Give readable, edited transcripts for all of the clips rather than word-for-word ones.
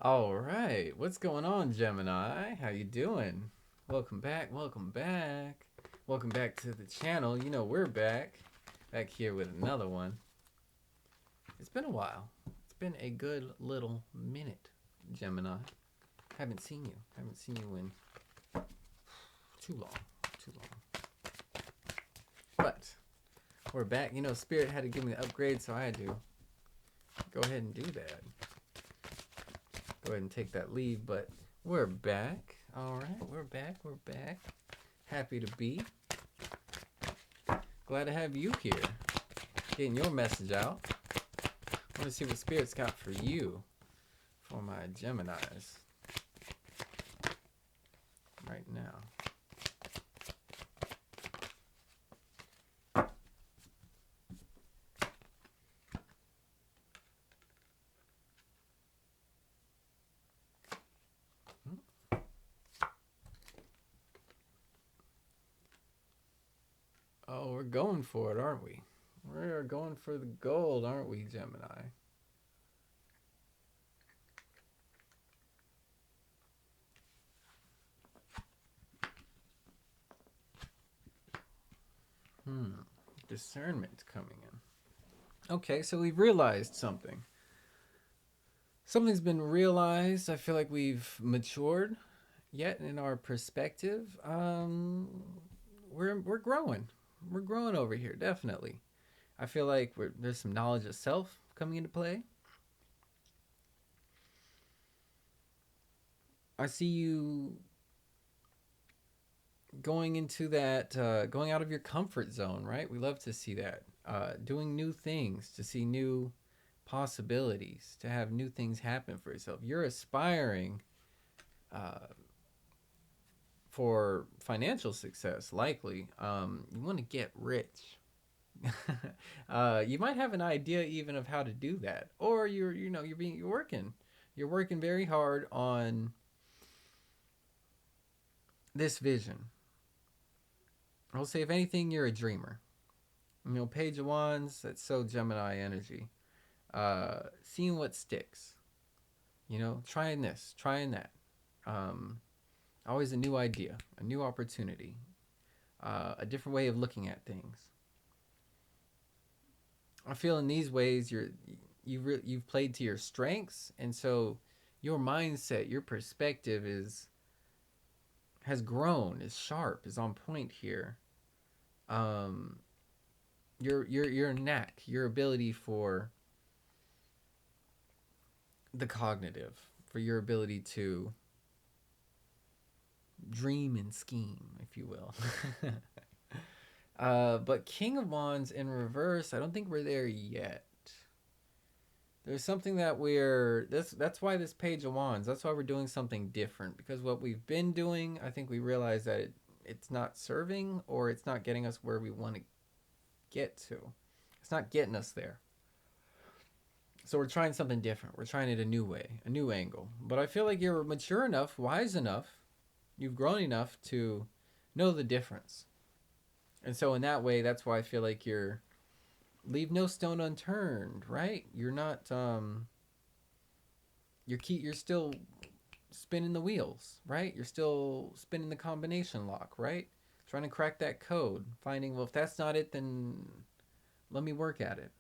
All right, what's going on, Gemini? How you doing? Welcome back. Welcome back. Welcome back to the channel. You know we're back here with another one. It's been a while. It's been a good little minute, Gemini. Haven't seen you. Haven't seen you in too long. Too long. But we're back. You know, Spirit had to give me the upgrade, so I had to go ahead and do that. Go ahead and take that leave, but we're back. All right, we're back. We're back. Happy to be. Glad to have you here. Getting your message out. I want to see what Spirit's got for you, for my Geminis, right now. Oh, we're going for it, aren't we? We're going for the gold, aren't we, Gemini? Discernment coming in. Okay, so we've realized something. Something's been realized. I feel like we've matured yet in our perspective. We're growing. We're growing over here, definitely. I feel like there's some knowledge of self coming into play. I see you going into that, going out of your comfort zone, right? We love to see that. Doing new things, to see new possibilities, to have new things happen for yourself. You're aspiring for financial success, likely. You want to get rich. You might have an idea even of how to do that, or you're working very hard on this vision. I'll say, if anything, you're a dreamer. You know, Page of Wands, that's so Gemini energy. Seeing what sticks. You know, trying this, trying that. Um, Always a new idea, a new opportunity, a different way of looking at things. I feel in these ways you've played to your strengths, and so your mindset, your perspective has grown, is sharp, is on point here. Um, your knack, your ability for the cognitive, for your ability to dream and scheme, if you will. But King of Wands in reverse, I don't think we're there yet. There's something that that's why this Page of Wands, that's why we're doing something different, because what we've been doing, I think we realize that it's not serving, or it's not getting us where we want to get to. It's not getting us there. So we're trying something different. We're trying it a new way, a new angle. But I feel like you're mature enough, wise enough, you've grown enough to know the difference. And so in that way, that's why I feel like you're leave no stone unturned, right? You're not you're still spinning the wheels, right? You're still spinning the combination lock, right? Trying to crack that code, finding, well, if that's not it, then let me work at it.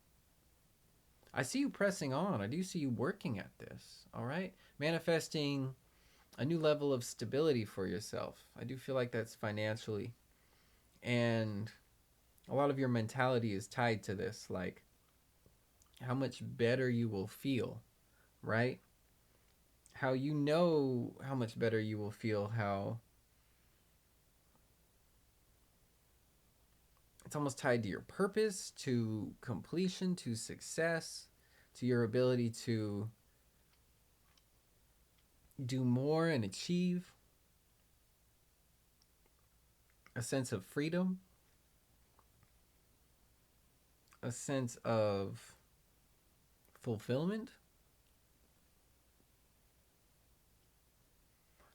I see you pressing on. I do see you working at this, all right? Manifesting a new level of stability for yourself. I do feel like that's financially. And a lot of your mentality is tied to this, like how much better you will feel, right? How you know how much better you will feel, how it's almost tied to your purpose, to completion, to success, to your ability to do more and achieve a sense of freedom, a sense of fulfillment.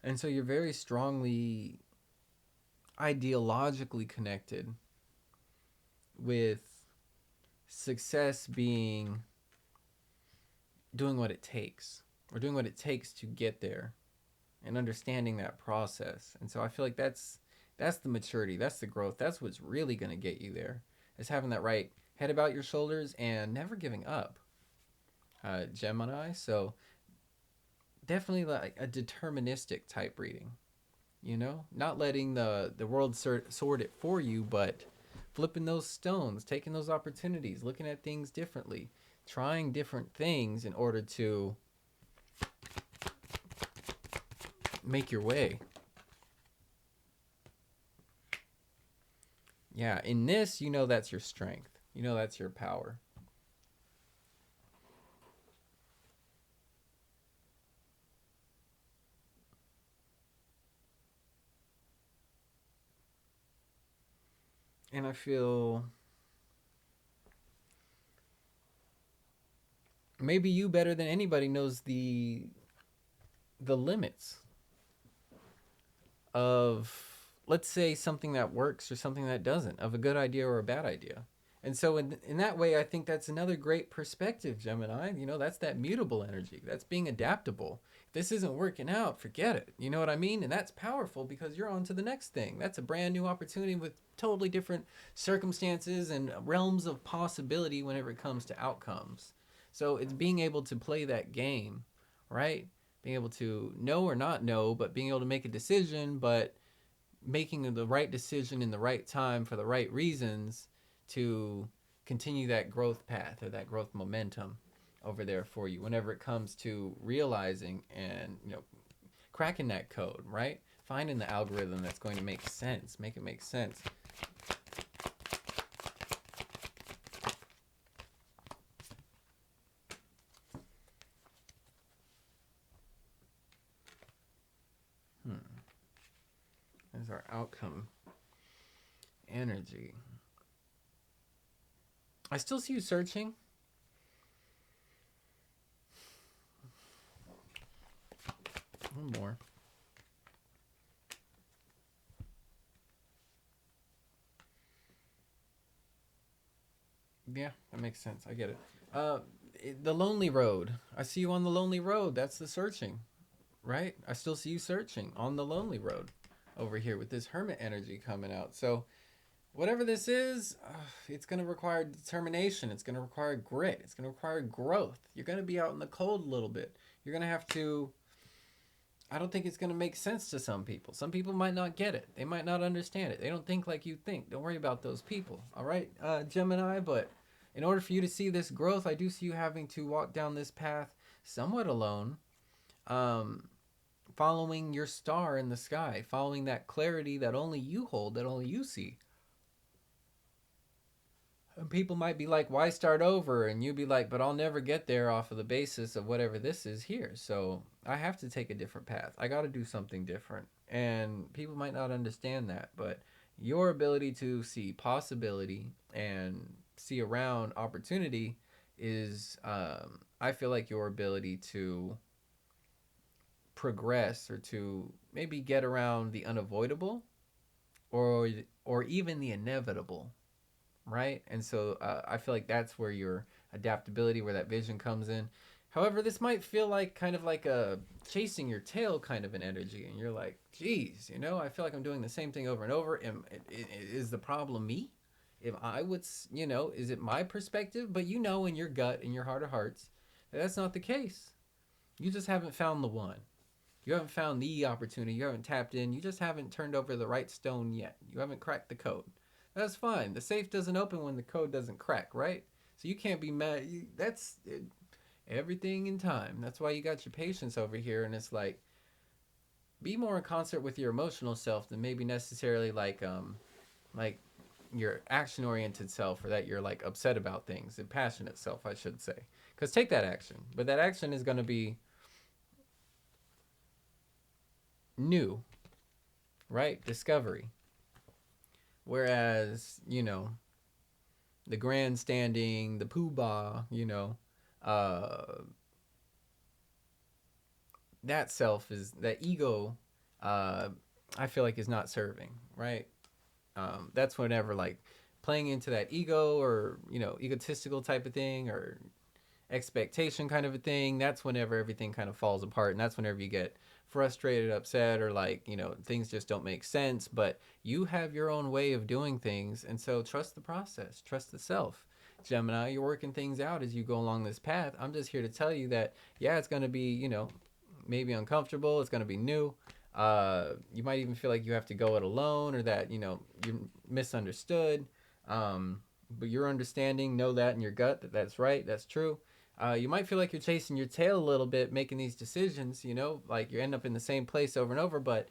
And so you're very strongly ideologically connected with success being doing what it takes, or doing what it takes to get there, and understanding that process. And so I feel like that's the maturity, that's the growth, that's what's really going to get you there, is having that right head about your shoulders and never giving up, Gemini. So definitely like a deterministic type reading, not letting the world sort it for you, but flipping those stones, taking those opportunities, looking at things differently, trying different things in order to make your way. Yeah, in this, that's your strength. That's your power. And I feel maybe you better than anybody knows the limits of, let's say, something that works or something that doesn't, of a good idea or a bad idea. And so in that way, I think that's another great perspective, Gemini. That's that mutable energy. That's being adaptable. If this isn't working out, forget it. You know what I mean? And that's powerful because you're on to the next thing. That's a brand new opportunity with totally different circumstances and realms of possibility whenever it comes to outcomes. So it's being able to play that game, right? Being able to know or not know, but being able to make a decision, but making the right decision in the right time for the right reasons to continue that growth path or that growth momentum over there for you whenever it comes to realizing and cracking that code, right? Finding the algorithm that's going to make it make sense. There's our outcome energy. I still see you searching. One more. Yeah, that makes sense. I get it. The lonely road. I see you on the lonely road. That's the searching, right? I still see you searching on the lonely road over here with this hermit energy coming out. So whatever this is, it's going to require determination. It's going to require grit. It's going to require growth. You're going to be out in the cold a little bit. You're going to have to, I don't think it's going to make sense to some people. Some people might not get it. They might not understand it. They don't think like you think. Don't worry about those people. All right, Gemini? But in order for you to see this growth, I do see you having to walk down this path somewhat alone, following your star in the sky, following that clarity that only you hold, that only you see. And people might be like, why start over? And you'd be like, but I'll never get there off of the basis of whatever this is here. So I have to take a different path. I got to do something different. And people might not understand that, but your ability to see possibility and see around opportunity is, I feel like your ability to progress or to maybe get around the unavoidable or even the inevitable, right? And so I feel like that's where your adaptability, where that vision comes in. However, this might feel like kind of like a chasing your tail kind of an energy, and you're like, geez, I feel like I'm doing the same thing over and over. Is the problem me? If I would, is it my perspective? But in your gut, in your heart of hearts, that's not the case. You just haven't found the one. You haven't found the opportunity. You haven't tapped in. You just haven't turned over the right stone yet. You haven't cracked the code. That's fine. The safe doesn't open when the code doesn't crack, right? So you can't be mad. That's everything in time. That's why you got your patience over here. And it's like, be more in concert with your emotional self than maybe necessarily like your action oriented self, or that you're like upset about things, and passionate self, I should say. Because take that action, but that action is going to be new, right? Discovery. Whereas, the grandstanding, the poobah, that self is, that ego, I feel like is not serving, right? That's whenever like playing into that ego or, egotistical type of thing, or expectation kind of a thing, that's whenever everything kind of falls apart. And that's whenever you get frustrated, upset, or like, things just don't make sense. But you have your own way of doing things. And so trust the process, trust the self. Gemini, you're working things out as you go along this path. I'm just here to tell you that, yeah, it's going to be, maybe uncomfortable. It's going to be new. You might even feel like you have to go it alone, or that, you're misunderstood. But your understanding, know that in your gut that that's right, that's true. You might feel like you're chasing your tail a little bit, making these decisions, like you end up in the same place over and over. But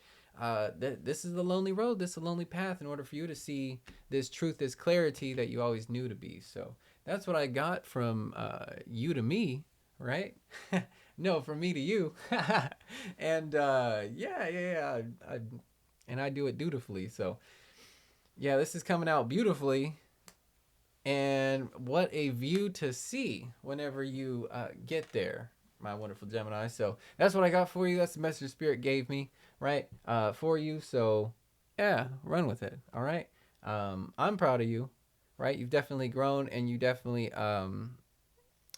this is the lonely road, this is a lonely path in order for you to see this truth, this clarity that you always knew to be. So that's what I got from you to me, right? No, from me to you. And yeah. And I do it dutifully. So yeah, this is coming out beautifully. And what a view to see whenever you get there, my wonderful Gemini. So that's what I got for you. That's the message Spirit gave me, right, for you. So yeah, run with it. All right. I'm proud of you, right? You've definitely grown, and you definitely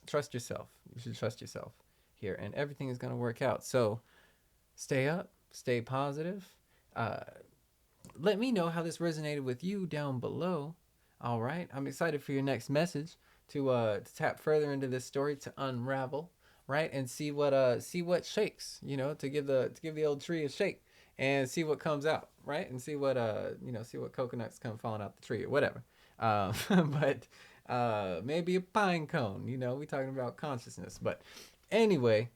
trust yourself. You should trust yourself here, and everything is going to work out. So stay up, stay positive. Let me know how this resonated with you down below. All right, I'm excited for your next message to tap further into this story, to unravel, right, and see what shakes, to give the old tree a shake, and see what comes out, right, and see what coconuts come falling out the tree or whatever. But maybe a pine cone. We talking about consciousness, but anyway,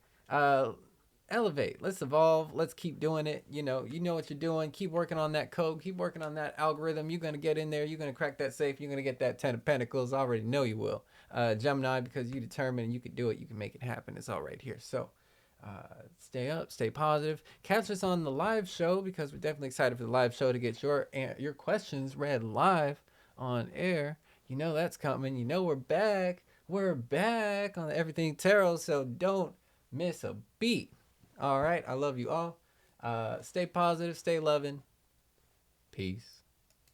elevate, let's evolve, let's keep doing it. You know what you're doing. Keep working on that code, keep working on that algorithm. You're gonna get in there, you're gonna crack that safe, you're gonna get that 10 of Pentacles. I already know you will, Gemini, because you determined and you can do it, you can make it happen. It's all right here. So stay up, stay positive. Catch us on the live show, because we're definitely excited for the live show to get your questions read live on air. That's coming. We're back on the Everything Tarot, so don't miss a beat. All right. I love you all. Stay positive. Stay loving. Peace.